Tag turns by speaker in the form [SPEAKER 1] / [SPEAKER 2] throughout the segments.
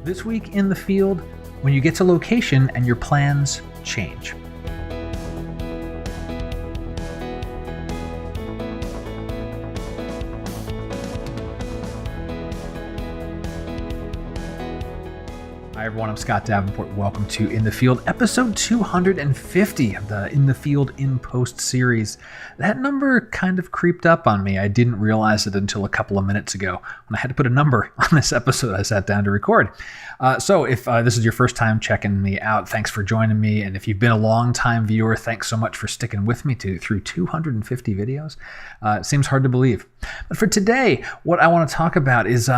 [SPEAKER 1] This week in the field, when you get to location and your plans change. Hi everyone, I'm Scott Davenport. Welcome to In the Field, episode 250 of the In the Field In Post series. That number kind of creeped up on me. I didn't realize it until a couple of minutes ago when I had to put a number on this episode I sat down to record. So if this is your first time checking me out, thanks for joining me. And if you've been a long-time viewer, thanks so much for sticking with me through 250 videos. It seems hard to believe. But for today, what I want to talk about is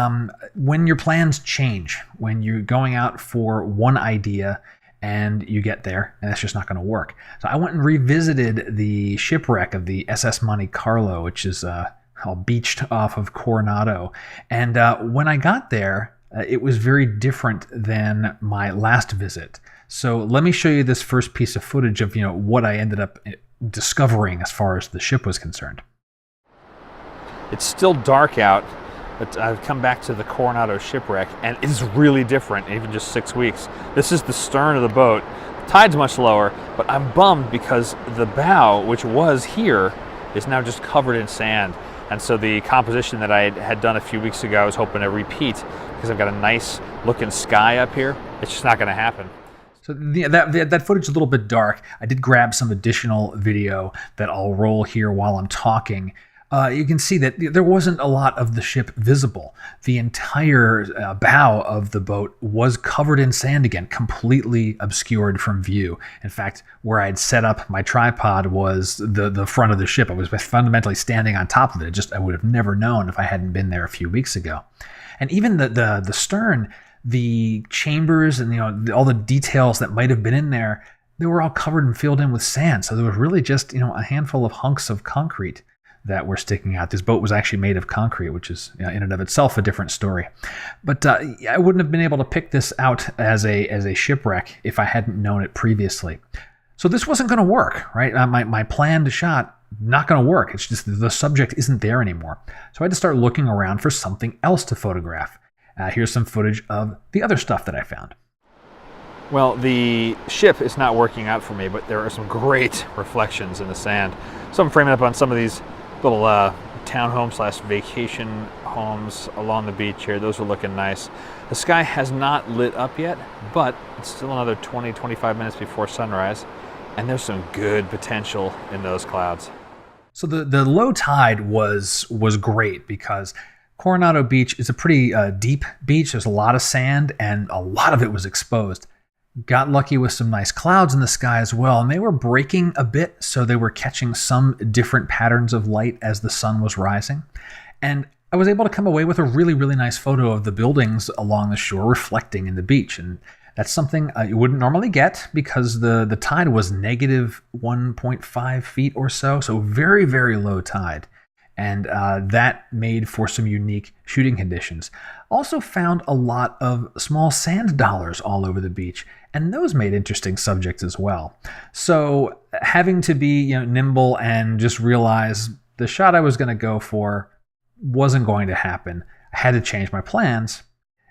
[SPEAKER 1] when your plans change, when you're going out for one idea and you get there and it's just not going to work. So I went and revisited the shipwreck of the SS Monte Carlo, which is all beached off of Coronado. And when I got there, it was very different than my last visit. So let me show you this first piece of footage of what I ended up discovering as far as the ship was concerned.
[SPEAKER 2] It's still dark out, but I've come back to the Coronado Shipwreck, and it's really different, even just 6 weeks. This is the stern of the boat. The tide's much lower, but I'm bummed because the bow, which was here, is now just covered in sand. And so the composition that I had done a few weeks ago, I was hoping to repeat because I've got a nice looking sky up here. It's just not going to happen.
[SPEAKER 1] So that footage is a little bit dark. I did grab some additional video that I'll roll here while I'm talking. You can see that there wasn't a lot of the ship visible. The entire bow of the boat was covered in sand again, completely obscured from view. In fact, where I'd set up my tripod was the front of the ship. I was fundamentally standing on top of it. I would have never known if I hadn't been there a few weeks ago. And even the stern, the chambers and all the details that might have been in there, they were all covered and filled in with sand. So there was really just a handful of hunks of concrete that were sticking out. This boat was actually made of concrete, which is in and of itself a different story. But I wouldn't have been able to pick this out as a shipwreck if I hadn't known it previously. So this wasn't going to work, right? My planned shot, not going to work. It's just the subject isn't there anymore. So I had to start looking around for something else to photograph. Here's some footage of the other stuff that I found.
[SPEAKER 2] Well, the ship is not working out for me, but there are some great reflections in the sand. So I'm framing up on some of these little townhome / vacation homes along the beach here. Those are looking nice. The sky has not lit up yet, but it's still another 20-25 minutes before sunrise, and there's some good potential in those clouds.
[SPEAKER 1] So the low tide was great because Coronado Beach is a pretty deep beach. There's a lot of sand and a lot of it was exposed. Got lucky with some nice clouds in the sky as well, and they were breaking a bit, so they were catching some different patterns of light as the sun was rising. And I was able to come away with a really, really nice photo of the buildings along the shore reflecting in the beach. And that's something you wouldn't normally get because the tide was negative 1.5 feet or so very, very low tide. And that made for some unique shooting conditions. Also found a lot of small sand dollars all over the beach, and those made interesting subjects as well. So having to be nimble and just realize the shot I was going to go for wasn't going to happen. I had to change my plans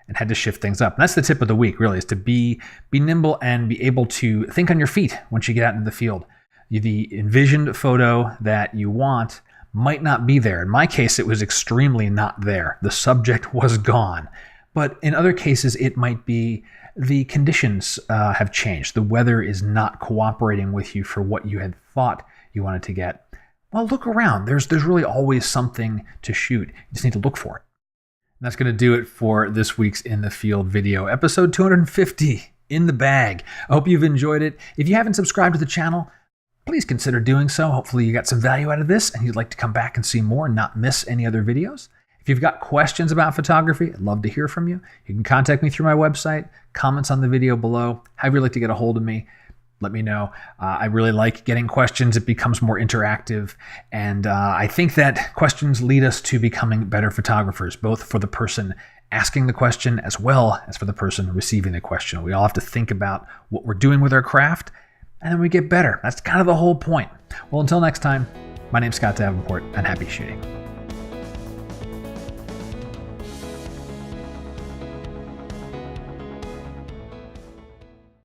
[SPEAKER 1] and had to shift things up. And that's the tip of the week, really, is to be nimble and be able to think on your feet once you get out into the field. The envisioned photo that you want might not be there. In my case, it was extremely not there. The subject was gone. But in other cases, it might be the conditions have changed. The weather is not cooperating with you for what you had thought you wanted to get. Well, look around. There's really always something to shoot. You just need to look for it. And that's going to do it for this week's In the Field video, episode 250 in the bag. I hope you've enjoyed it. If you haven't subscribed to the channel, please consider doing so. Hopefully you got some value out of this and you'd like to come back and see more and not miss any other videos. If you've got questions about photography, I'd love to hear from you. You can contact me through my website, comments on the video below. However you'd like to get a hold of me, let me know. I really like getting questions. It becomes more interactive. And I think that questions lead us to becoming better photographers, both for the person asking the question as well as for the person receiving the question. We all have to think about what we're doing with our craft, and then we get better. That's kind of the whole point. Well, until next time, my name's Scott Davenport, and happy shooting.